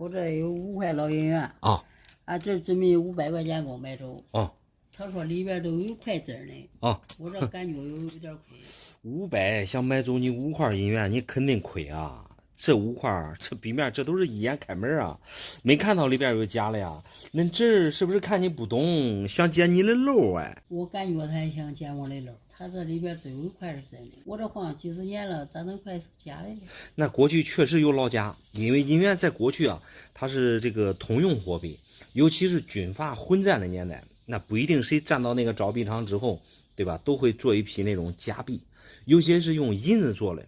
我这有5块老银元啊，这准备500块钱给我买走。哦，他说里边都有块字呢。啊，我这感觉有点亏。500想买走你5块银元，你肯定亏啊！这5块，这里面这都是一眼开门啊，没看到里边有假了呀？恁这是不是看你不懂，想捡你的漏哎？我感觉他想捡我的漏，他这里边只有一块是真的。我这晃几十年了，咋能块是假的呢？那过去确实有老假，因为银元在过去啊，它是这个通用货币，尤其是军阀混战的年代，那不一定谁站到那个造币厂之后，对吧？都会做一批那种假币，有些是用银子做的，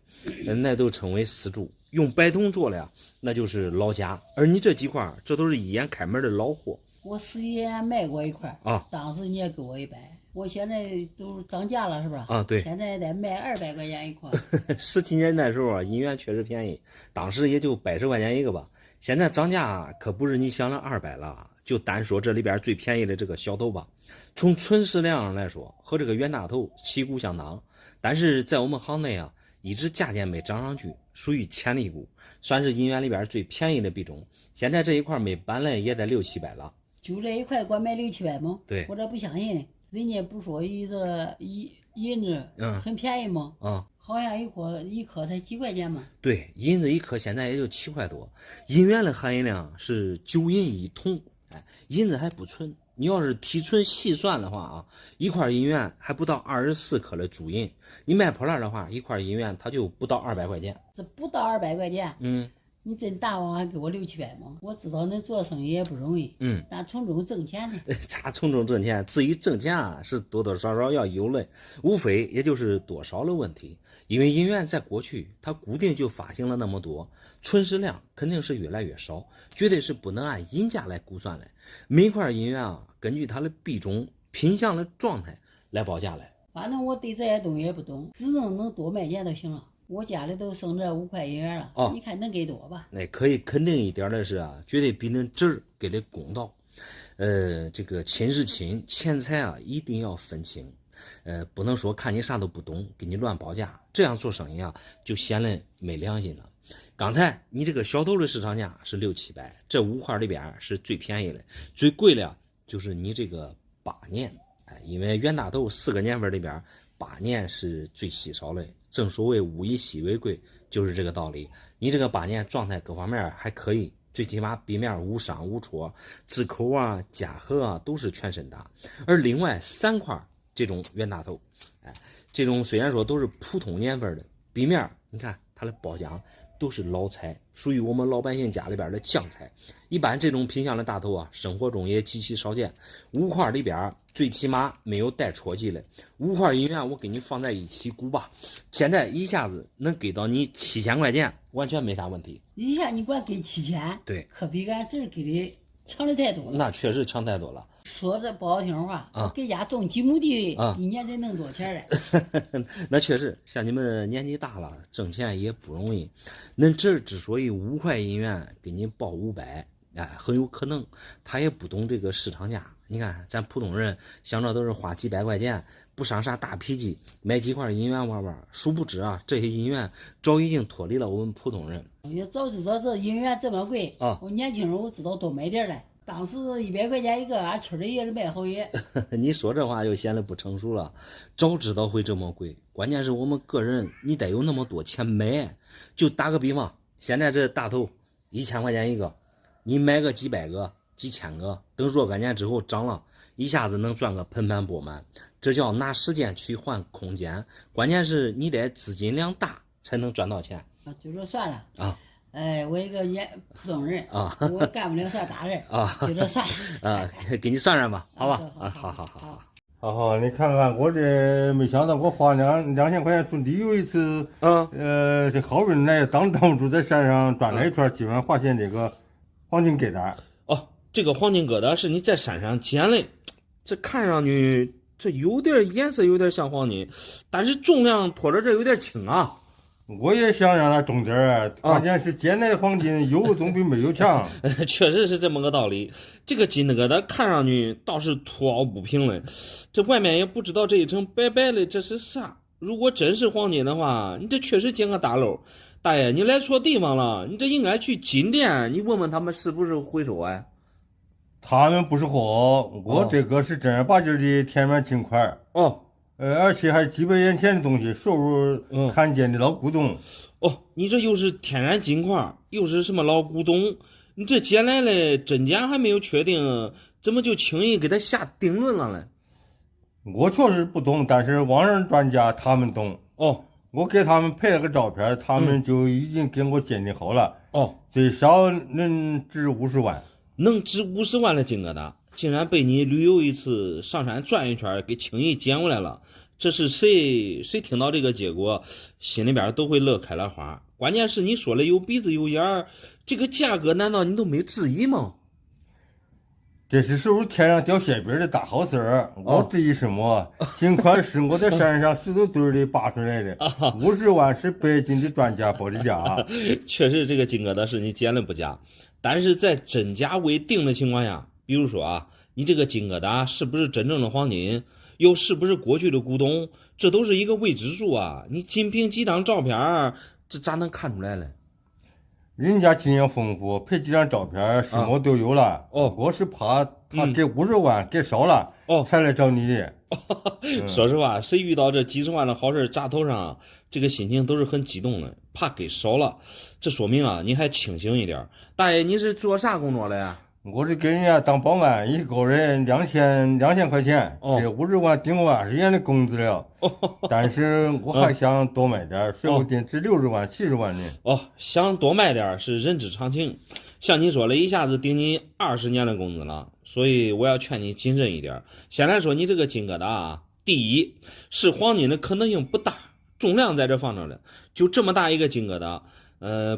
那都称为丝铸。用白铜做的呀，那就是老假。而你这几块，这都是一眼开门的老货。我10几年卖过一块啊，当时你也给我100，我现在都涨价了，是吧？啊，对，现在得卖200块钱一块。17年那时候啊，银元确实便宜，当时也就80块钱一个吧。现在涨价可不是你想的200了。就单说这里边最便宜的这个小头吧，从存世量上来说，和这个袁大头旗鼓相当，但是在我们行内啊，一直价钱没涨上去，属于潜力股，算是银元里边最便宜的币种。现在这一块没搬来也得6、700了。就这一块光卖6、700吗？对，我这不相信，人家不说一个银子很便宜吗？好像一颗才几块钱嘛。对，银子一颗现在也就7块多，银元的含银量是9银1铜，银子还不纯。你要是提纯细算的话啊，一块银元还不到24克的铢银，你卖破烂的话，一块银元它就不到200块钱。这不到200块钱，你真大方还给我6、700吗？我知道恁做生意也不容易，但从中挣钱呢。咋从中挣钱？至于挣钱啊，是多多少少要有的，无非也就是多少的问题。因为银元在过去它固定就发行了那么多，存世量肯定是越来越少，绝对是不能按银价来估算的。每块银元啊，根据它的币种、品相的状态来报价来。反正我对这些东西也不懂，只能多卖点就行了。我家里都剩这5块银元了，你看能给多吧？那可以肯定一点的是啊，绝对比恁侄儿给的公道。这个亲是亲，钱财啊一定要分清。不能说看你啥都不懂，给你乱报价，这样做生意啊就显得没良心了。刚才你这个小头的市场价是6、700，这5块里边是最便宜的，最贵的就是你这个8年。因为袁大头4个年份里边，8年是最稀少的。正所谓物以稀为贵，就是这个道理。你这个8年状态各方面还可以，最起码壁面无伤无戳，字口啊、夹合啊都是全身打。而另外3块这种袁大头，这种虽然说都是普通年份的，壁面你看它的包浆都是老材，属于我们老百姓家里边的酱菜。一般这种品相的大头啊，生活中也极其少见。5块里边最起码没有带戳记的。5块银元我给你放在一起估吧，现在一下子能给到你7000块钱，完全没啥问题。一下你管给7000，对，可比俺这给的强的太多了。那确实强太多了。说这不好听话，给家种几亩地，一年得弄多少钱嘞？那确实，像你们年纪大了，挣钱也不容易。恁这之所以5块银元给你报500，很有可能他也不懂这个市场价。你看，咱普通人想着都是花几百块钱，不伤啥大脾气，买几块银元玩玩。殊不知啊，这些银元早已经脱离了我们普通人。要早知道这银元这么贵我年轻人我知道多买点来。当时100块钱一个，俺村里也是卖好些。你说这话就显得不成熟了。早知道会这么贵，关键是我们个人你得有那么多钱买。就打个比方，现在这大头1000块钱一个，你买个几百个、几千个，等若干年之后涨了，一下子能赚个盆满钵满。这叫拿时间去换空间，关键是你得资金量大才能赚到钱。就说算了啊。我一个普通人我干不了啥大事就这算了给你算算吧，好吧？好，你看看我这，没想到我花2000块钱种地，有一次，这好运来挡不住，在山上转了一圈，基本上发现这个黄金疙瘩。这个黄金疙瘩是你在山上捡的，这看上去这有点颜色，有点像黄金，但是重量拖着这有点轻啊。我也想让它重点儿，关键是捡来的黄金有总比没有强。确实是这么个道理。这个金疙瘩看上去倒是凸凹不平的，这外面也不知道这一层白白的这是啥。如果真是黄金的话，你这确实捡个大漏。大爷，你来错地方了，你这应该去金店，你问问他们是不是回收啊？他们不是货，我这个是正儿八经的天然金块。而且还几百年前的东西，收入罕见的老古董。你这又是天然金块，又是什么老古董？你这捡来了，真假还没有确定，怎么就轻易给他下定论了呢？我确实不懂，但是网上专家他们懂。我给他们拍了个照片，他们就已经给我鉴定好了。最少能值50万。能值50万的金疙瘩，竟然被你旅游一次上山转一圈给轻易捡回来了。这是谁听到这个结果心里边都会乐开了花。关键是你说了有鼻子有眼儿，这个价格难道你都没质疑吗？这是收入天上掉馅饼的大好事儿，我质疑什么？金块是我在山上石头堆里扒出来的，50万是北京的专家报的价。确实这个金疙瘩是你捡了不假，但是在真假未定的情况下，比如说啊，你这个金疙瘩是不是真正的黄金，又是不是过去的古董，这都是一个未知数啊！你仅凭几张照片，这咋能看出来呢？人家经验丰富，拍几张照片什么都有了。我是怕他给50万给少了，才来找你的。说实话，谁遇到这几十万的好事砸头上，这个心情都是很激动的，怕给少了。这说明啊，你还清醒一点。大爷，你是做啥工作的呀？我是给人家当保安，一个人2000块钱，这50万顶我20年的工资了。但是我还想多卖点，说不定值60万、70万呢。想多卖点是人之常情。像你说了，一下子顶你20年的工资了，所以我要劝你谨慎一点。先来说你这个金疙瘩啊，第一是黄金的可能性不大，重量在这放着了，就这么大一个金疙瘩。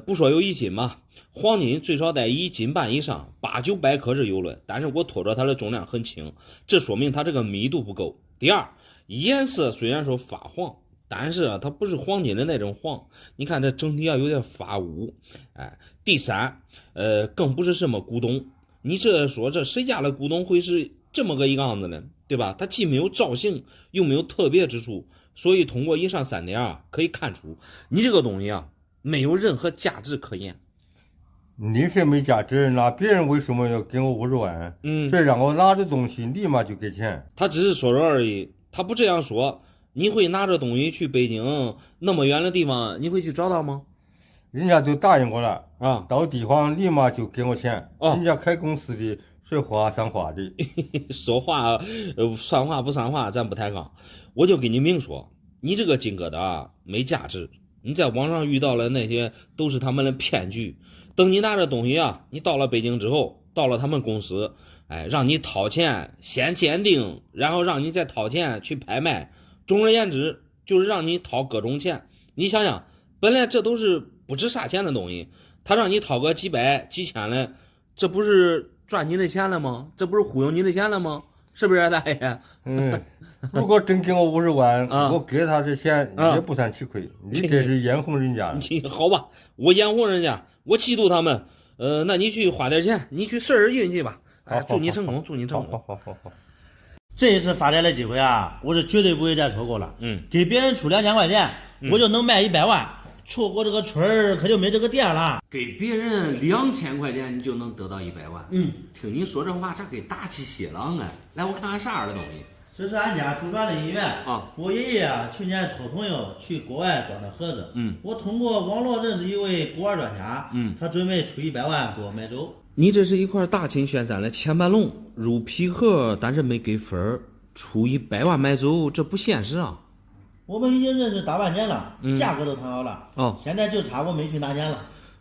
不说有1斤嘛，黄金最少在1斤半以上，8、900克是有了，但是我拖着它的重量很轻，这说明它这个密度不够。第二，颜色虽然说发黄，但是它不是黄金的那种黄，你看这整体有点发乌。第三，更不是什么古董，你这说这谁家的古董会是这么个一个样子呢？对吧？它既没有造型，又没有特别之处，所以通过以上3点啊，可以看出你这个东西啊，没有任何价值可言。你是没价值，那别人为什么要给我50万？所以让我拿着东西立马就给钱。他只是说说而已，他不这样说，你会拿着东西去北京那么远的地方，你会去找他吗？人家就答应我了到地方立马就给我钱。人家开公司的，说话算话的。说话算话不算话咱不抬杠，我就跟你明说，你这个金疙瘩没价值，你在网上遇到了那些都是他们的骗局。等你拿着东西啊，你到了北京之后，到了他们公司，让你掏钱先鉴定，然后让你再掏钱去拍卖，总而言之就是让你掏各种钱。你想想，本来这都是不值啥钱的东西，他让你掏个几百几千的，这不是赚你的钱了吗？这不是忽悠你的钱了吗？是不是大爷？如果真给我50万，我给他这钱也不算吃亏。你这是眼红人家。好吧，我眼红人家，我嫉妒他们。那你去花点钱，你去试试运气吧。祝你成功，祝你成功。好。这一次发财的机会啊，我是绝对不会再错过了。给别人出2000块钱，我就能卖100万。错过这个村儿，可就没这个店了。给别人2000块钱，你就能得到100万。听你说这话，这给大气些了啊！来，我看看啥样的东西。这是俺家祖传的银元啊！我爷爷啊，去年托朋友去国外装的盒子。我通过网络认识一位古玩专家。他准备出100万给我买走。你这是一块大秦玄山的前半龙，入皮壳，但是没给分儿，出100万买走，这不现实啊！我们已经认识大半年了，价格都谈好了。现在就差我没去拿钱了。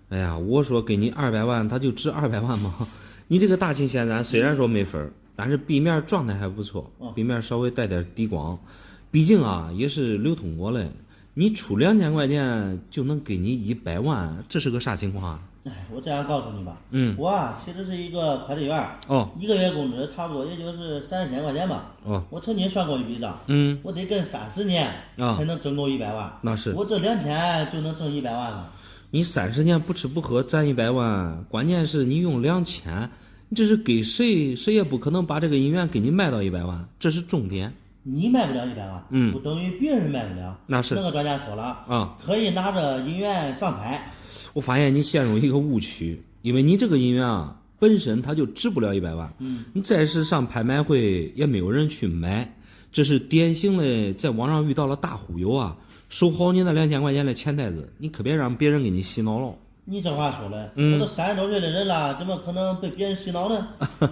哎呀，我说给你200万，他就值200万吗？你这个大秦玄山虽然说没分，但是壁面状态还不错，壁面稍微带点低光，毕竟啊也是流通过的。你出2000块钱就能给你100万，这是个啥情况啊？我这样告诉你吧，我啊其实是一个快递员，一个月工资差不多也就是3000块钱吧。我曾经算过一笔账，我得跟30年才能挣够100万。那是我这2000就能挣100万了。你30年不吃不喝赚100万，关键是你用2000，你这是给谁，谁也不可能把这个银元给你卖到100万，这是重点。你卖不了100万，不等于别人卖不了。那是那个专家说了，可以拿着银元上拍。我发现你陷入一个误区，因为你这个银元啊本身它就值不了100万，你再是上拍卖会也没有人去买，这是典型的在网上遇到了大忽悠啊，收好你那2000块钱的钱袋子，你可别让别人给你洗脑了。你这话说的，我都30多岁的人了，怎么可能被别人洗脑呢？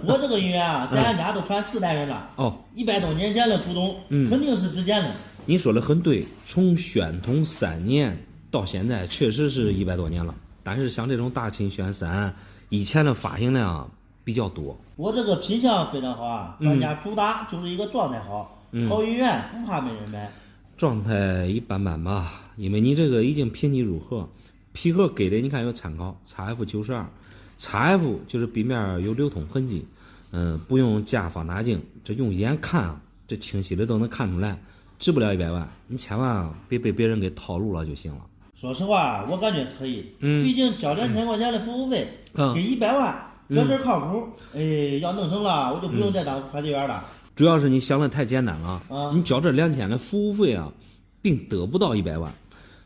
我这个银元啊，在俺家都传4代人了。100多年前的古董，肯定是值钱的。你说的很对，从宣统3年到现在，确实是100多年了。但是像这种大清宣3，以前的发行量比较多。我这个品相非常好啊，专家主打就是一个状态好，好银元不怕没人买。状态一般般吧，因为你这个已经品级入盒。皮盒给的你看有参考 XF92，XF 就是壁面有流通痕迹，不用加放大镜，这用眼看啊，这清晰的都能看出来，值不了100万，你千万别被别人给套路了就行了。说实话，我感觉可以，毕竟交2000块钱的服务费，给100万，这靠谱。要弄成了，我就不用再当快递员了。主要是你想的太简单了，你交这2000的服务费啊，并得不到100万，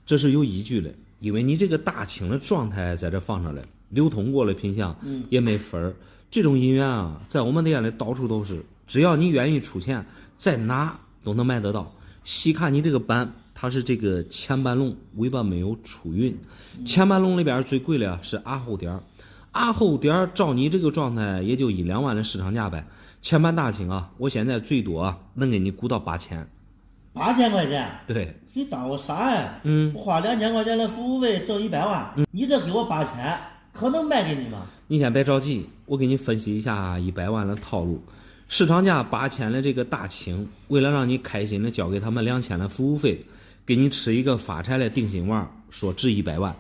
这是有依据的。因为你这个大清的状态在这放上来，流通过的品相也没分儿，这种银元啊，在我们店里到处都是，只要你愿意出钱，在哪都能买得到。细看你这个板，它是这个前板龙，尾巴没有出云。前板龙里边最贵的是阿后点，阿后点照你这个状态也就1-2万的市场价呗。前板大清啊，我现在最多能给你估到8000。8000块钱？对。你当我傻呀？我花2000块钱的服务费挣100万，你这给我8000，可能卖给你吗？你先别着急，我给你分析一下100万的套路。市场价8000的这个大清，为了让你开心的交给他们2000的服务费，给你吃一个发财的定心丸，说值100万。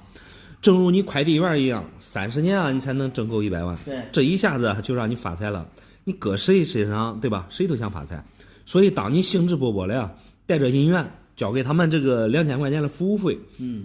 正如你快递员一样，30年啊，你才能挣够100万。对，这一下子就让你发财了。你搁谁身上，对吧？谁都想发财。所以当你兴致勃勃的呀，带着银元交给他们这个2000块钱的服务费，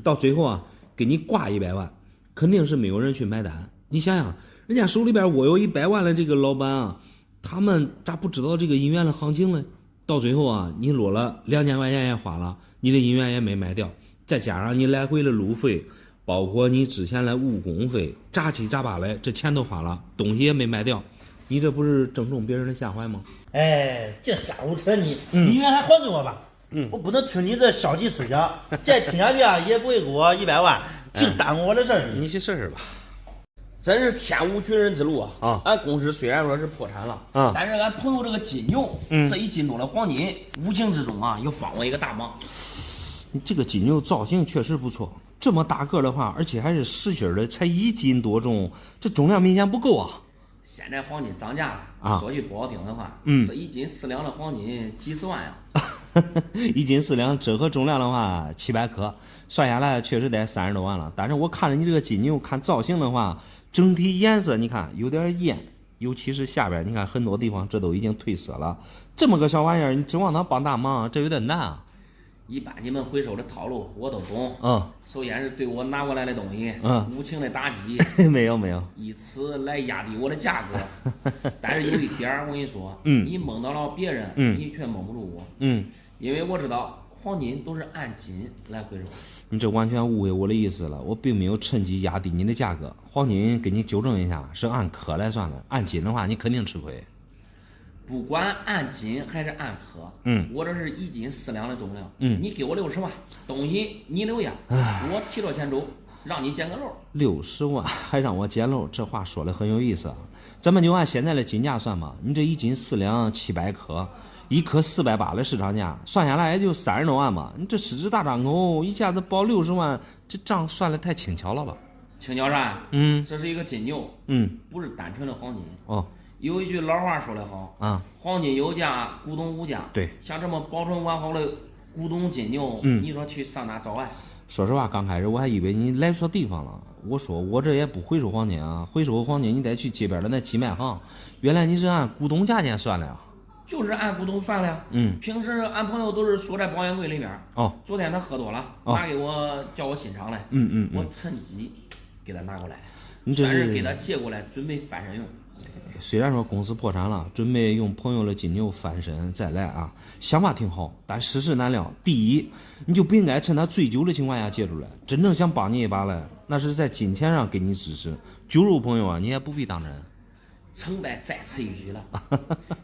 到最后啊，给你挂100万，肯定是没有人去买单。你想想，人家手里边握有100万的这个老板啊，他们咋不知道这个银元的行情呢？到最后啊，你落了2000块钱也花了，你的银元也没卖掉，再加上你来回的路费，包括你之前的误工费，杂七杂八的，这钱都花了，东西也没卖掉，你这不是正中别人的下怀吗？这瞎胡扯你，银元还还给我吧。我不能听你这消极思想，再听下去啊，也不会给我100万，净耽误我的事儿。你去试试吧。真是天无绝人之路啊！俺公司虽然说是破产了，但是俺朋友这个金牛，这1斤多的黄金，无形之中啊，又帮我一个大忙。你这个金牛造型确实不错，这么大个的话，而且还是实心的，才1斤多重，这重量明显不够啊。现在黄金涨价了，说句不好听的话，这1斤4两的黄金几十万呀。1斤4两，折合重量的话700克，算下来确实得30多万了。但是我看着你这个金牛，看造型的话，整体颜色你看有点艳，尤其是下边，你看很多地方这都已经褪色了。这么个小玩意儿，你指望它帮大忙，这有点难啊。一般你们回收的套路我都懂，首先是对我拿过来的东西，无情的打击，没有，以此来压低我的价格。但是有一点我跟你说，你蒙到了别人，你却蒙不住我，因为我知道黄金都是按斤来回收。你这完全误会我的意思了，我并没有趁机压低你的价格。黄金给你纠正一下，是按克来算的，按斤的话你肯定吃亏。不管按斤还是按克，我这是1斤4两的重量，你给我60万，东西你留下，我提着钱走，让你捡个漏。60万还让我捡漏，这话说的很有意思啊。咱们就按现在的金价算嘛，你这1斤4两700克，1克480的市场价，算下来也就30多万嘛。你这狮子大张口，一下子报60万，这账算的太轻巧了吧？轻巧啥？这是一个金牛，不是单纯的黄金。有一句老话说得好，黄金有价，古董无价。对，像这么保存完好的古董金牛，你说去上哪找啊？说实话，刚开始我还以为你来错地方了。我说我这也不回收黄金啊，回收黄金你得去街边的那寄卖行。原来你是按古董价钱算的呀？就是按古董算的呀。平时俺朋友都是锁在保险柜里边。昨天他喝多了，拿给我叫我欣赏来。我趁机给他拿过来，算是给他借过来，准备翻身用。虽然说公司破产了，准备用朋友的金牛翻身再来啊，想法挺好，但世事难料。第一，你就不应该趁他醉酒的情况下借出来，真正想帮你一把了，那是在金钱上给你支持。酒肉朋友啊，你也不必当真。成败在此一举了。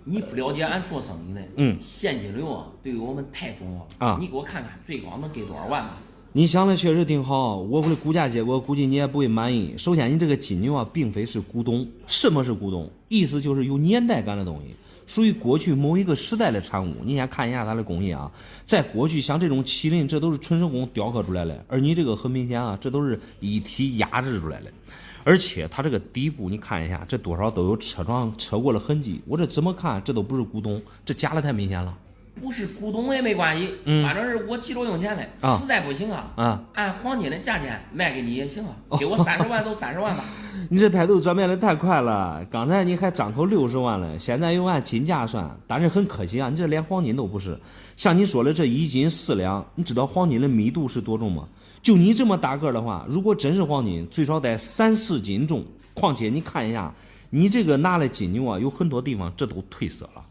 你不了解俺做生意的，现金流啊，对于我们太重要了啊！你给我看看，最高能给多少万吧？你想的确实挺好，我的估价结果估计你也不会满意。首先，你这个金牛啊，并非是古董。什么是古董？意思就是有年代感的东西，属于过去某一个时代的产物。你先看一下它的工艺啊，在过去像这种麒麟，这都是纯手工雕刻出来的，而你这个很明显啊，这都是一体压制出来的。而且它这个底部你看一下，这多少都有车窗车过的痕迹，我这怎么看这都不是古董，这假的太明显了。不是古董也没关系，反正是我急着用钱的，实在不行按黄金的价钱卖给你也行给我30万都30万吧。你这态度转变的太快了，刚才你还张口60万了，现在又按金价算，但是很可惜啊，你这连黄金都不是。像你说的这1斤4两，你知道黄金的密度是多重吗？就你这么大个的话，如果真是黄金，最少得3、4斤重。况且你看一下，你这个拿了金牛啊，有很多地方这都褪色了。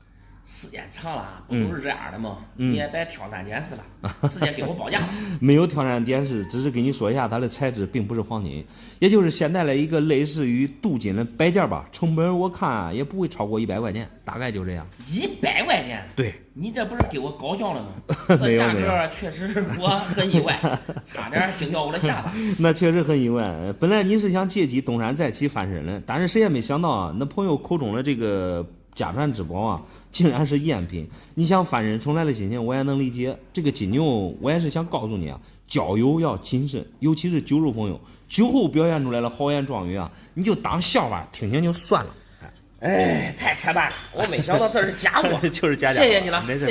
时间长了，不都是这样的吗？你也别挑三拣四了，直接给我报价。没有挑三拣四，只是跟你说一下，它的材质并不是黄金，也就是现在的一个类似于镀金的摆件吧。成本我看也不会超过100块钱，大概就这样。100块钱？对，你这不是给我搞笑了吗？这价格确实我很意外，差点惊掉我的下巴。那确实很意外。本来你是想借机东山再起翻身的，但是谁也没想到啊，那朋友口中的这个家传之宝啊，竟然是赝品。你想翻身重来的心情我也能理解，这个金牛我也是想告诉你啊，交友要谨慎，尤其是酒肉朋友，酒后表现出来的豪言壮语啊，你就当笑话听听就算了。哎，太扯淡了，我没想到这是假货。就是假货。谢谢你了，没事。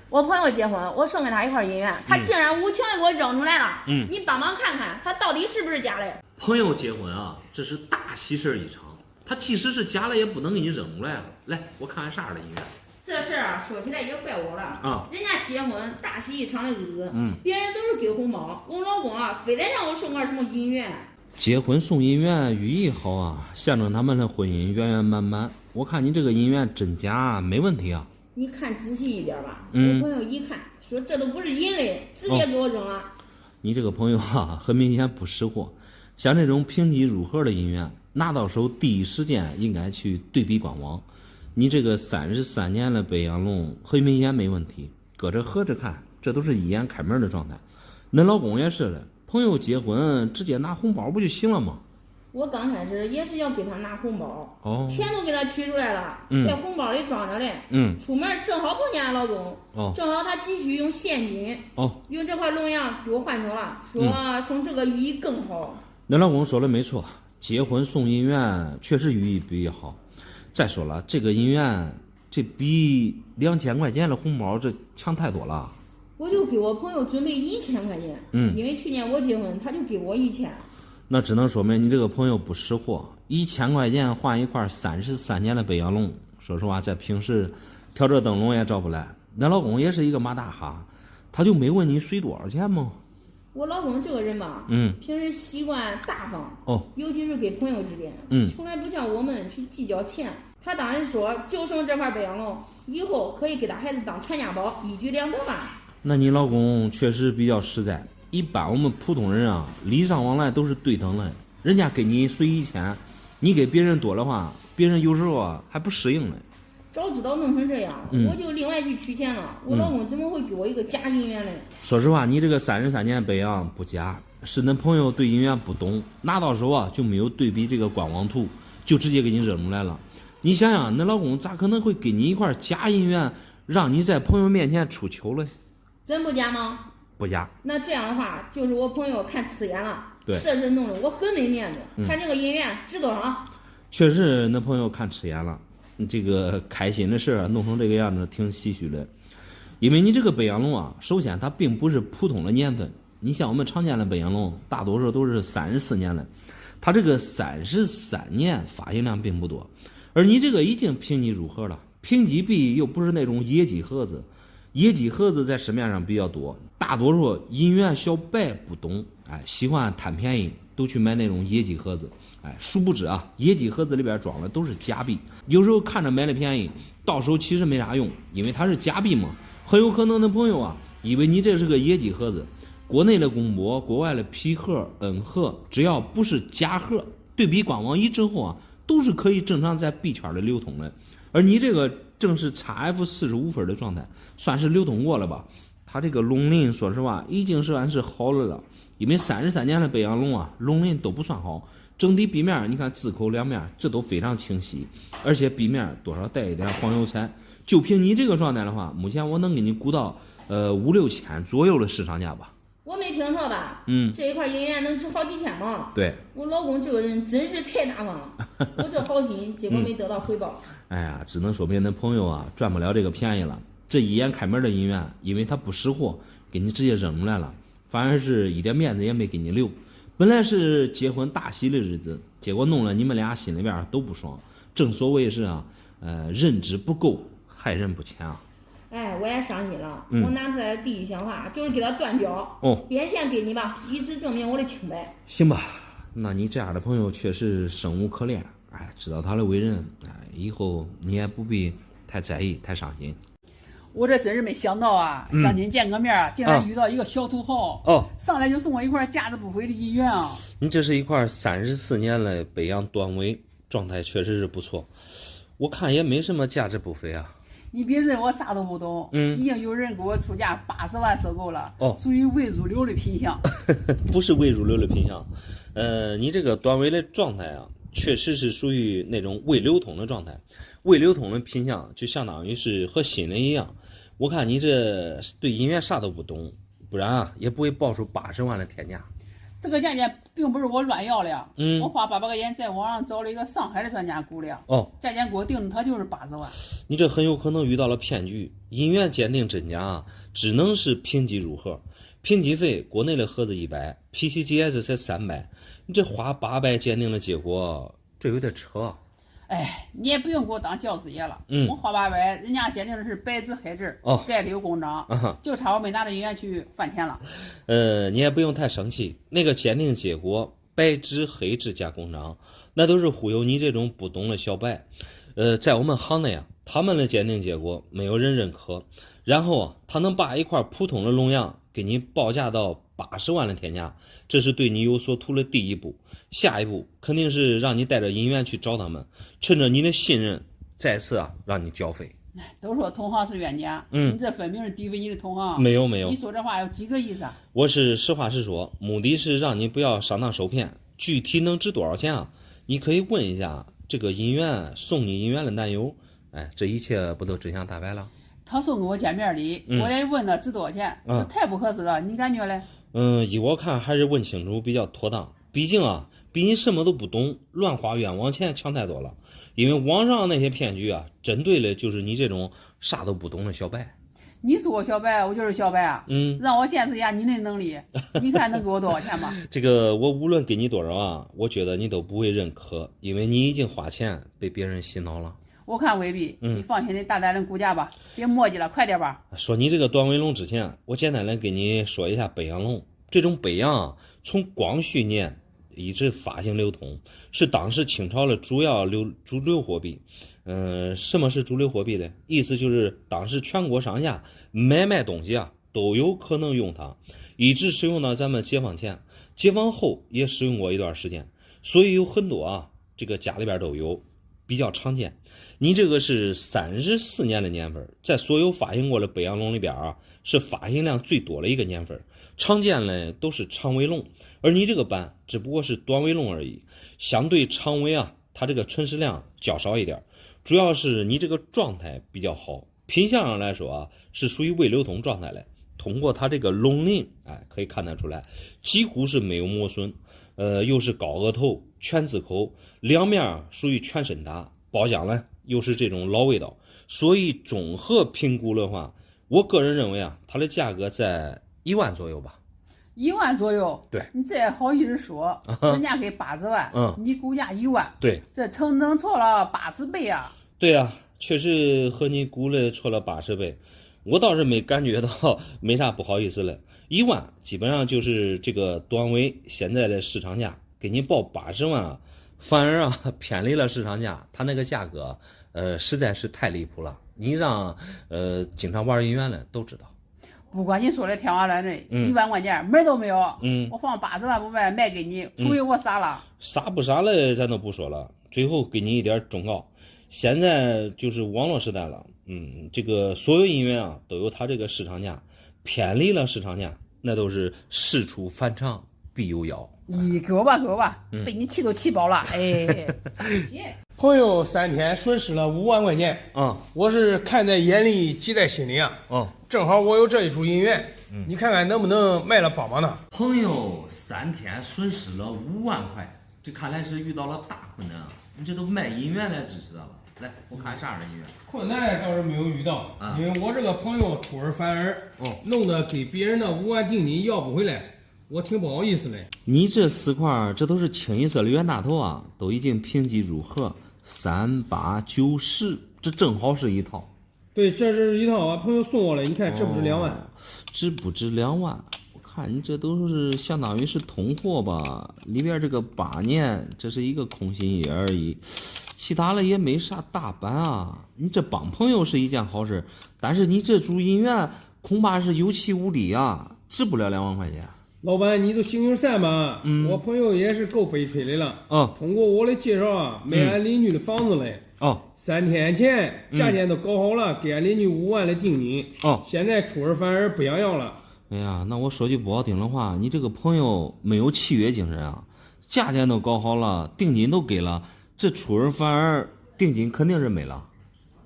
我朋友结婚，我送给他一块银元，他竟然无情的给我扔出来了。你帮忙看看，他到底是不是假的？朋友结婚啊，这是大喜事一场。他即使是假的，也不能给你扔出来啊！来，我看看啥样的音乐。这事儿说起来也怪我了啊！人家结婚大喜一场的日子，别人都是给红包，我老公啊，非得让我送个什么银元。结婚送银元，寓意好啊，象征他们的婚姻圆圆满满。我看你这个银元真假没问题啊。你看仔细一点吧。我朋友一看，说这都不是银类，直接给我扔了。你这个朋友啊，很明显不识货。像这种平级入盒的银元，拿到手第一时间应该去对比官网。你这个33年的北洋龙很明显没问题，搁这合着看，这都是一眼开门的状态。恁老公也是的，朋友结婚直接拿红包不就行了吗？我刚开始也是要给他拿红包，钱都给他取出来了，在红包里装着嘞。出门正好碰见俺老公，正好他急需用现金，用这块龙洋给我换成了，说送这个寓意更好。恁老公说的没错，结婚送银元确实寓意比较好。再说了，这个银元这比2000块钱的红包这强太多了。我就给我朋友准备1000块钱，因为去年我结婚，他就给我1000。那只能说明你这个朋友不识货，1000块钱换一块33年的北洋龙，说实话，在平时挑这灯笼也找不来。恁老公也是一个马大哈，他就没问你随多少钱吗？我老公这个人吧，平时习惯大方，尤其是给朋友之间，从来不像我们去计较钱。他当时说，就剩这块北洋龙，以后可以给他孩子当传家宝，一举两得吧。那你老公确实比较实在。一般我们普通人啊，礼尚往来都是对等的，人家给你随1000，你给别人多的话，别人有时候啊还不适应呢。早知道弄成这样，我就另外去取钱了。我老公怎么会给我一个假银元呢？说实话，你这个33年北洋不假，是恁朋友对银元不懂，拿到手啊就没有对比这个官网图，就直接给你扔出来了。你想想，恁老公咋可能会给你一块假银元，让你在朋友面前出糗嘞？真不假吗？不假。那这样的话，就是我朋友看刺眼了。对，这事弄得我很没面子。看这个银元值多少？确实，那朋友看吃眼了。这个开心的事儿弄成这个样子，挺唏嘘的。因为你这个北洋龙啊，首先它并不是普通的年份。你像我们常见的北洋龙，大多数都是34年的，它这个33年发行量并不多。而你这个已经评级入盒了，评级币又不是那种野鸡盒子，野鸡盒子在市面上比较多，大多数银元小白不懂，喜欢贪便宜，都去买那种野鸡盒子，殊不知啊，野鸡盒子里边装的都是假币。有时候看着买的便宜，到时候其实没啥用，因为它是假币嘛。很有可能的朋友啊，以为你这是个野鸡盒子，国内的公模，国外的皮盒、N 盒，只要不是假盒，对比官网一之后啊，都是可以正常在币圈的流通的。而你这个正是 XF45分的状态，算是流通过了吧？它这个龙鳞，说实话已经算是好了，因为33年的北洋龙啊，龙鳞都不算好。整体壁面，你看字口两面，这都非常清晰，而且壁面多少带一点黄油彩。就凭你这个状态的话，目前我能给你估到5-6千左右的市场价吧。我没听说吧？这一块银元能值好几千吗？对，我老公这个人真是太大方了，我这好心，结果没得到回报。哎呀，只能说明那朋友啊赚不了这个便宜了。这一眼开门的银元，因为他不识货，给你直接扔出来了，反而是一点面子也没给你留。本来是结婚大喜的日子，结果弄了你们俩心里边都不爽。正所谓是啊，人之不够，害人不浅啊。哎，我也伤心了。我拿出来的第一想法就是给他断交，变现给你吧，以此证明我的清白。行吧，那你这样的朋友确实生无可恋。知道他的为人，以后你也不必太在意，太伤心。我这真是没想到啊，相亲见个面，竟然遇到一个小土豪上来就送我一块价值不菲的银元啊！你这是一块34年的北洋短尾，状态确实是不错，我看也没什么价值不菲啊。你别认我啥都不懂，已经有人给我出价80万收购了，属于未入流的品相。不是未入流的品相，你这个短尾的状态啊，确实是属于那种未流通的状态。未流通的品相就相当于是和新的一样。我看你这对银元啥都不懂，不然啊也不会报出80万的天价。这个价钱并不是我乱要的，我花800块钱在网上找了一个上海的专家估的，价钱给我定的，他就是80万。你这很有可能遇到了骗局。银元鉴定真假啊，只能是评级入盒，评级费国内的盒子100，PCGS 才300，你这花800鉴定的结果，这有点扯。哎，你也不用给我当教师爷了，我花800，人家鉴定的是白纸黑字，盖的有公章，就差我没拿着银元去饭钱了。你也不用太生气，那个鉴定结果白纸黑字加公章，那都是忽悠你这种不懂的小白。在我们行内啊，他们的鉴定结果没有人认可，然后啊，他能把一块普通的龙样给你报价到80万的天价，这是对你有所图的第一步。下一步肯定是让你带着银元去找他们，趁着你的信任，再次啊让你交费。都说同行是冤家，你这分明是诋毁你的同行。没有，你说这话有几个意思啊？我是实话实说，目的是让你不要上当受骗。具体能值多少钱啊？你可以问一下这个银元送你银元的男友。这一切不都真相大白了？他送给我见面礼，我也问他值多少钱，这太不合适了，你感觉嘞？依我看还是问清楚比较妥当。毕竟啊，比你什么都不懂乱花冤枉钱强太多了。因为网上那些骗局啊，针对的就是你这种啥都不懂的小白。你说我小白，我就是小白啊。让我见识一下你的能力，你看能给我多少钱吧？这个我无论给你多少啊，我觉得你都不会认可，因为你已经花钱被别人洗脑了。我看未必，你放心的大胆的估价吧，别磨叽了，快点吧。说你这个短尾龙之前，我简单的给你说一下北洋龙。这种北洋啊，从光绪年一直发行流通，是当时清朝的主流货币。什么是主流货币呢？意思就是当时全国上下买卖东西啊都有可能用它，一直使用到咱们解放前，解放后也使用过一段时间，所以有很多啊这个家里边都有，比较常见。你这个是34年的年份，在所有发行过的北洋龙里边啊，是发行量最多的一个年份。常见的都是长尾龙，而你这个版只不过是短尾龙而已，相对长尾啊，它这个存世量较少一点。主要是你这个状态比较好，品相上来说啊，是属于未流通状态的。通过它这个龙鳞，可以看得出来，几乎是没有磨损。又是高额头、全字口，两面属于全身打，包浆呢又是这种老味道，所以综合评估的话，我个人认为啊，它的价格在1万左右吧。1万左右？对，你这好意思说，人家给80万，你估价1万，对，这成能错了80倍啊！对啊，确实和你估了错了80倍，我倒是没感觉到没啥不好意思了。1万基本上就是这个短尾现在的市场价，给你报80万啊，反而啊偏离了市场价，他那个价格实在是太离谱了。你让经常玩银元的都知道。不管你说的天花乱坠，1万块钱门都没有。我放80万不卖，卖给你，除非我傻了。傻不傻了咱都不说了，最后给你一点忠告。现在就是网络时代了，这个所有银元啊都有它这个市场价，偏离了市场价，那都是事出反常必有妖。你给我吧，被你气都气饱了，哎，朋友3天损失了5万块钱，我是看在眼里，记在心里啊，正好我有这一株银元，你看看能不能卖了帮帮他。朋友3天损失了5万块，这看来是遇到了大困难啊！你这都卖银元来支持的了。来，我看啥样的银元？困难倒是没有遇到，因为我这个朋友出尔反尔，弄得给别人的5万定金要不回来。我挺不好意思的。你这4块，这都是清一色的冤大头啊，都已经评级入盒，3、8、9、10，这正好是一套。对，这是一套啊，朋友送我的，你看值不值2万？值不值2万？我看你这都是相当于是通货吧，里边这个8年，这是一个空心眼而已，其他的也没啥大板啊。你这帮朋友是一件好事，但是你这株银元恐怕是有气无力啊，值不了2万块钱。老板，你都星期三吧？我朋友也是够悲催的了。通过我的介绍啊，买俺邻居的房子嘞。3天前价钱都搞好了，给俺邻居5万的定金。现在出尔反尔不想要了。哎呀，那我说句不好听的话，你这个朋友没有契约精神啊！价钱都搞好了，定金都给了，这出尔反尔，定金肯定是没了。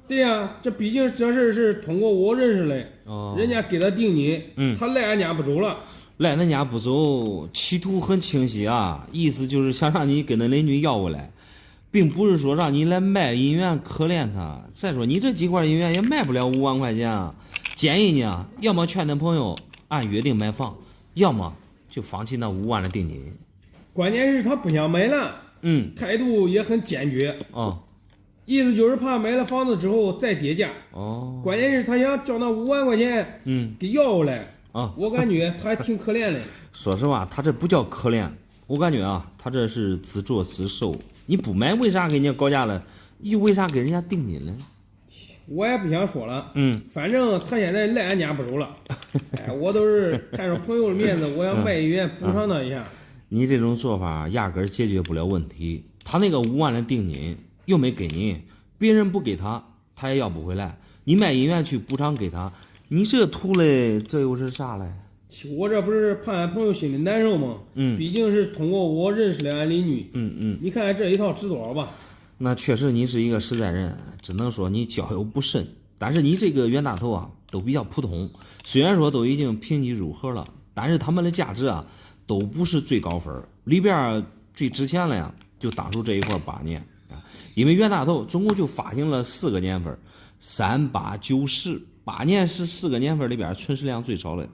对呀，这毕竟这事是通过我认识的，人家给他定金，他赖俺家不走了。赖恁家不走，企图很清晰啊，意思就是想让你跟恁邻居要回来，并不是说让你来卖银元可怜他。再说你这几块银元也卖不了5万块钱啊，建议你啊，要么劝恁朋友按约定买房，要么就放弃那5万的定金。关键是他不想买了，态度也很坚决意思就是怕买了房子之后再跌价关键是他想交那5万块钱给要回来我感觉他还挺可怜的。说实话，他这不叫可怜，我感觉啊，他这是自作自受。你不买，为啥给人家高价了？又为啥给人家定金了？我也不想说了，反正他现在赖俺家不走了。我都是看着朋友的面子，我想卖银元补偿他一下。你这种做法压根儿解决不了问题。他那个5万的定金又没给你，别人不给他，他也要不回来。你卖银元去补偿给他。你这图嘞，这又是啥嘞？我这不是怕俺朋友心里难受吗？毕竟是通过我认识了俺邻居。你看这一套值多少吧？那确实你是一个实在人，只能说你交友不慎。但是你这个冤大头啊，都比较普通。虽然说都已经评级入盒了，但是他们的价值啊，都不是最高分。里边最值钱的呀，就当属这一块8年啊，因为冤大头总共就发行了4个年份，3、8、9、10，8年是4个年份里边存世量最少的。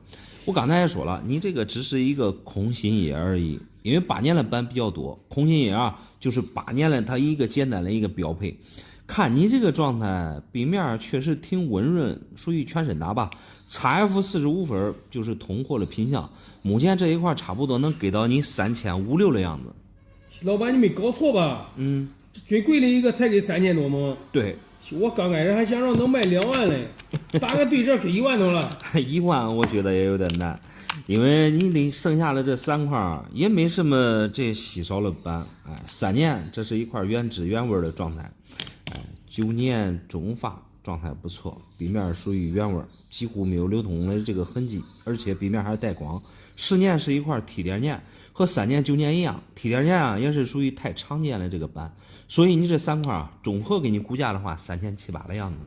我刚才也说了，你这个只是一个空心叶而已，因为8年的版比较多，空心叶啊就是8年了它一个简单的一个标配。看你这个状态，笔面确实挺温润，属于全身打吧。XF 45分就是通货的品相，目前这一块差不多能给到你3500-3600的样子。老板，你没搞错吧？最贵的一个才给3000多吗？对。我刚开始还想着能卖2万嘞，打个对折给1万多了。1万我觉得也有点难，因为你得剩下的这3块也没什么这稀少的板。3年这是一块原汁原味的状态。9年中发状态不错，笔面属于原味，几乎没有流通的这个痕迹，而且笔面还带光。10年是一块提点年，和3年9年一样，提点年啊也是属于太常见的这个板。所以你这3块综合给你估价的话，3700-3800的样子。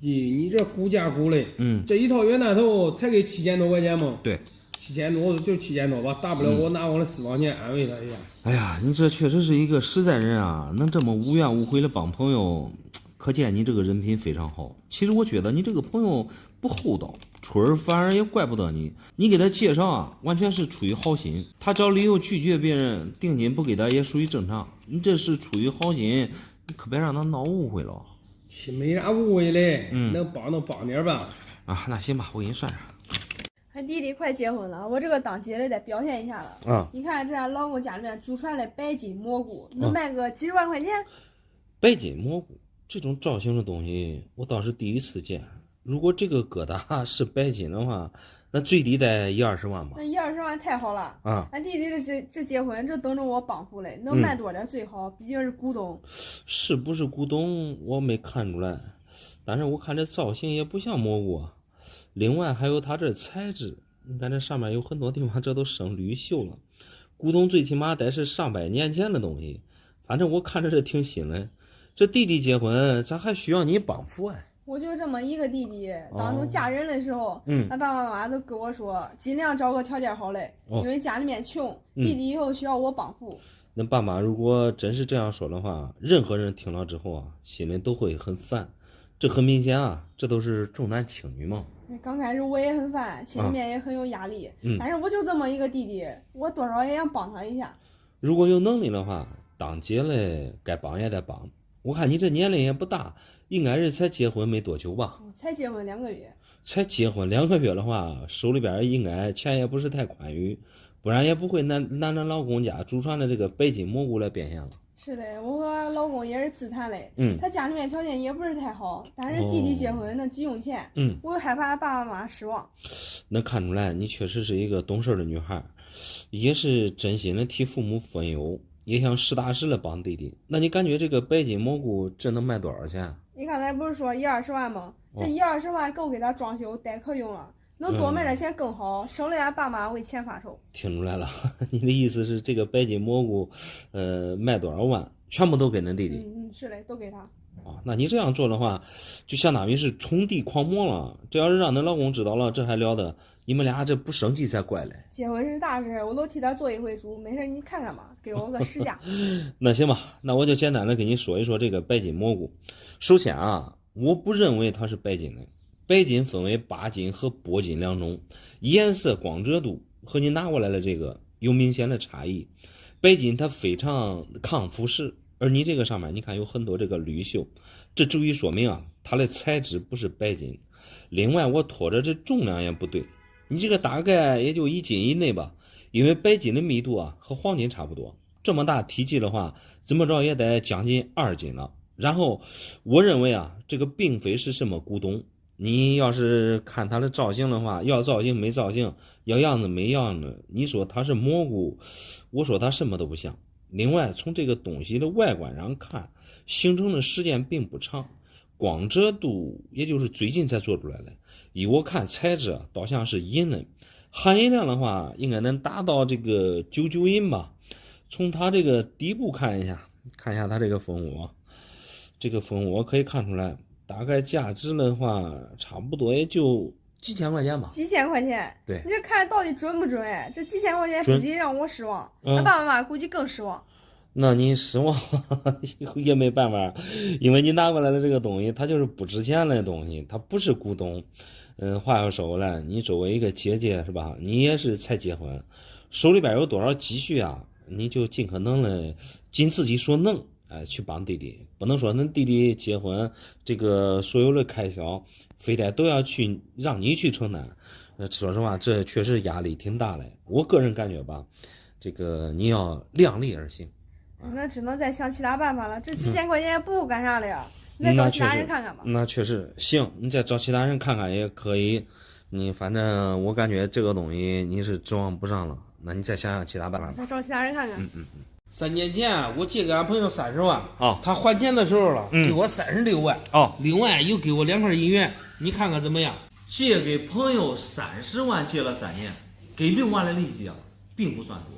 你这估价估嘞，这一套冤大头才给7000多块钱吗？对，7000多就7000多吧，大不了我拿我的私房钱安慰他一下。哎呀，你这确实是一个实在人啊，能这么无怨无悔的帮朋友，可见你这个人品非常好。其实我觉得你这个朋友不厚道，出尔反尔也怪不得你。你给他介绍啊，完全是出于好心，他找理由拒绝别人，定金不给他也属于正常。你这是出于好心，你可别让他闹误会了。没啥误会嘞，能帮点吧。那行吧，我给你算上。俺弟弟快结婚了，我这个当姐的得表现一下了。啊，你看这俺老公家里面祖传的白金蘑菇，能卖个几十万块钱。白金蘑菇这种造型的东西，我倒是第一次见。如果这个疙瘩是白金的话，那最低得10-20万吧。那10-20万太好了啊！俺弟弟这结婚，这等着我帮扶嘞，能卖多点最好，毕竟是古董。是不是古董我没看出来，但是我看这造型也不像蘑菇啊。另外还有它这材质，你看这上面有很多地方这都生绿锈了，古董最起码得是上百年前的东西。反正我看着这挺新嘞。这弟弟结婚，咱还需要你帮扶啊？我就这么一个弟弟，当初嫁人的时候，俺爸爸妈妈都跟我说，尽量找个条件好嘞，因为家里面穷，弟弟以后需要我帮扶。那爸妈如果真是这样说的话，任何人听了之后啊，心里都会很烦。这很明显啊，这都是重男轻女嘛。刚开始我也很烦，心里面也很有压力，但是我就这么一个弟弟，我多少也想帮他一下。如果有能力的话，当姐嘞该帮也得帮。我看你这年龄也不大，应该是才结婚没多久吧？才结婚2个月。才结婚2个月的话，手里边应该钱也不是太宽裕，不然也不会拿老公家祖传的这个白金蘑菇来变现了。是的，我和老公也是自谈嘞，他家里面条件也不是太好，但是弟弟结婚能急用钱，我又害怕爸爸妈妈失望。能看出来你确实是一个懂事的女孩，也是真心的替父母分忧，也想实打实的帮弟弟。那你感觉这个白金蘑菇这能卖多少钱？你刚才不是说10-20万吗？这10-20万够给他装修代课用了，能多卖点钱更好，省得俺爸妈为钱发愁。听出来了，你的意思是这个白金蘑菇，卖多少万，全部都给恁弟弟？是嘞，都给他。那你这样做的话，就相当于是宠弟狂魔了。这要是让恁老公知道了，这还了得？你们俩这不生气才怪嘞。结婚是大事，我都替他做一回主，没事你看看吧，给我个实价。那行吧，那我就简单的给你说一说这个白金蘑菇。首先啊，我不认为它是白金的。白金分为8金和铂金2种，颜色、光泽度和你拿过来的这个有明显的差异。白金它非常抗腐蚀，而你这个上面你看有很多这个绿锈，这足以说明啊，它的材质不是白金。另外我拖着这重量也不对，你这个大概也就1斤以内吧，因为白金的密度啊和黄金差不多，这么大体积的话，怎么着也得将近2斤了。然后我认为啊，这个并非是什么古董。你要是看它的造型的话，要造型没造型，要样子没样子，你说它是蘑菇，我说它什么都不像。另外从这个东西的外观上看，形成的时间并不长，光泽度也就是最近才做出来的。以我看材质倒像是银的，含银量的话应该能达到这个99银吧。从它这个底部看一下它这个蜂窝，这个蜂窝可以看出来大概价值的话差不多也就几千块钱吧。几千块钱？对，你这看到底准不准？哎，这几千块钱估计让我失望，俺爸爸妈妈估计更失望。那你失望也没办法，因为你拿过来的这个东西它就是不值钱的东西，它不是古董。话要说回来，你作为一个姐姐是吧，你也是才结婚，手里边有多少积蓄啊，你就尽可能的尽自己所能去帮弟弟，不能说恁弟弟结婚这个所有的开销非得都要去让你去承担。说实话这确实压力挺大的，我个人感觉吧，这个你要量力而行。那只能再想其他办法了，这几千块钱也不够干啥的呀，你再找其他人看看吧。那确实行，你再找其他人看看也可以。你反正我感觉这个东西你是指望不上了，那你再想想其他办法吧。再找其他人看看。3年前我借给俺朋友30万，他还钱的时候了，给我36万，另外又给我2块银元，你看看怎么样？借给朋友30万，借了3年，给6万的利息啊，并不算多。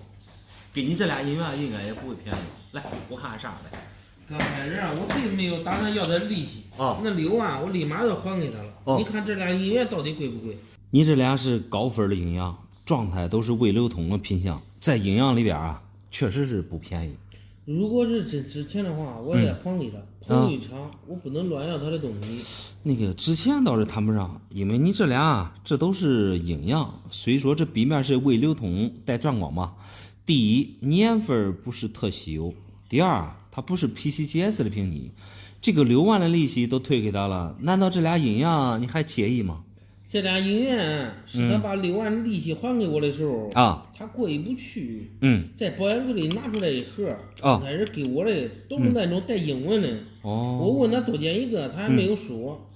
给你这俩银元应该也不会便宜。来，我看看啥来。刚开始我并没有打算要他利息那6万我立马就还给他了。你看这俩银元到底贵不贵？你这俩是高分的营养，状态都是微流通的品相，在营养里边啊，确实是不便宜。如果是真值钱的话，我也还给他。朋友一场，我不能乱要他的东西。那个值钱倒是谈不上，因为你这俩这都是营养，虽说这笔面是微流通带转光吧。第一，年份不是特稀有；第二，它不是 PCGS 的评级。这个6万的利息都退给他了，难道这俩阴阳你还介意吗？这俩医院是他把6万利息还给我的时候他过意不去。在保险柜里拿出来一盒，刚开始给我的都是那种带英文的。我问他多少钱一个，他还没有说。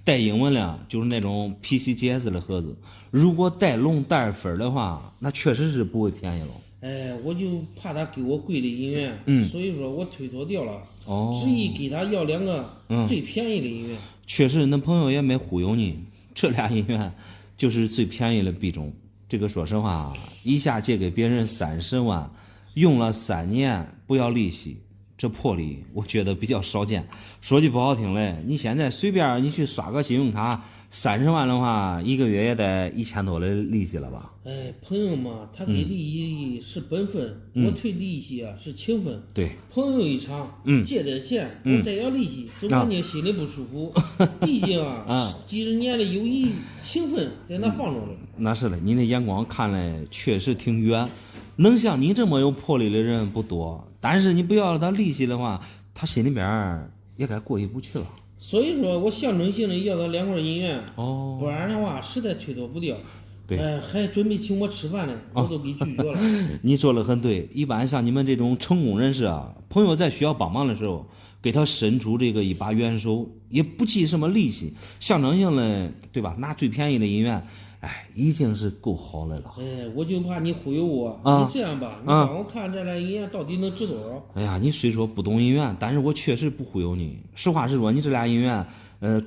带英文的，就是那种 PCGS 的盒子。如果带龙带分的话，那确实是不会便宜了。我就怕他给我贵的医院，所以说我推脱掉了。执意给他要2个最便宜的医院。确实，那朋友也没忽悠你，这俩医院就是最便宜的币种。这个说实话，一下借给别人30万，用了3年不要利息，这魄力我觉得比较少见。说句不好听嘞，你现在随便你去刷个信用卡，30万的话，1个月也得1000多的利息了吧？朋友嘛，他给利息是本分，我退利息是情分。对，朋友一场，借点钱，我再要利息，总感觉心里不舒服。毕竟几十年的友谊情分在那放着呢。那是的，你的眼光看来确实挺远，能像你这么有魄力的人不多。但是你不要了他利息的话，他心里边也该过意不去了。所以说我象征性的要他2块银元，不然的话实在推脱不掉。对，还准备请我吃饭呢，我都给拒绝了。你说的很对，一般像你们这种成功人士啊，朋友在需要帮忙的时候，给他伸出这个一把援手，也不计什么利息，象征性的，对吧？拿最便宜的银元，已经是够好的了。我就怕你忽悠我。你这样吧，你帮我看这俩银元到底能值多少？哎呀，你虽说不懂银元，但是我确实不忽悠你。实话实说，你这俩银元，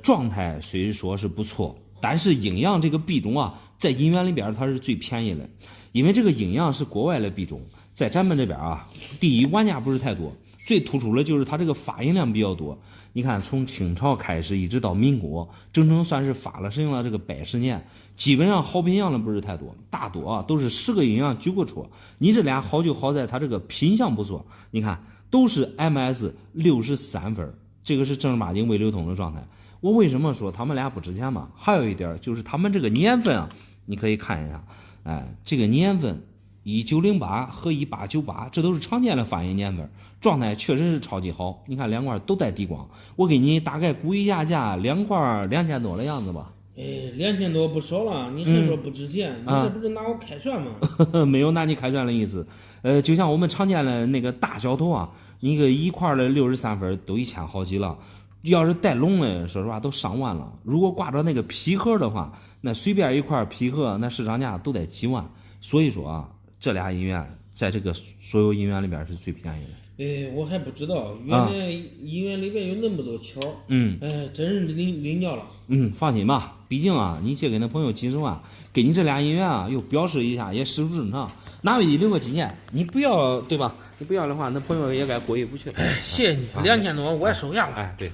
状态虽说是不错，但是阴阳这个币种啊，在银元里边它是最便宜的，因为这个阴阳是国外的币种，在咱们这边啊，第一玩家不是太多，最突出的就是它这个发行量比较多。你看，从清朝开始一直到民国，整整算是发了了这个110年，基本上好品样的不是太多，大多都是10个阴阳9个戳。你这俩好就好在它这个品相不错，你看都是 MS63分，这个是正儿八经未流通的状态。我为什么说他们俩不值钱嘛？还有一点就是他们这个年份啊，你可以看一下，这个年份1908和1898，这都是常见的发行年份，状态确实是超级好。你看2块都带低光，我给你大概估一下价，2块2000多的样子吧。2000多不少了，你还说不值钱？你这不是拿我开涮吗？没有拿你开涮的意思。就像我们常见的那个大小头啊，你个一块的63分都1000好几了。要是带龙的，说实话都上万了。如果挂着那个皮盒的话，那随便一块皮盒，那市场价都得几万。所以说啊，这俩银元在这个所有银元里边是最便宜的。我还不知道，原来银元里边有那么多巧。真是领教了。放心吧，毕竟啊，你借给那朋友几十万，给你这俩银元啊，又表示一下，也实属正常。拿回去留个纪念，你不要对吧？你不要的话，那朋友也该过意不去了。谢谢你，2000多我也收下了。对。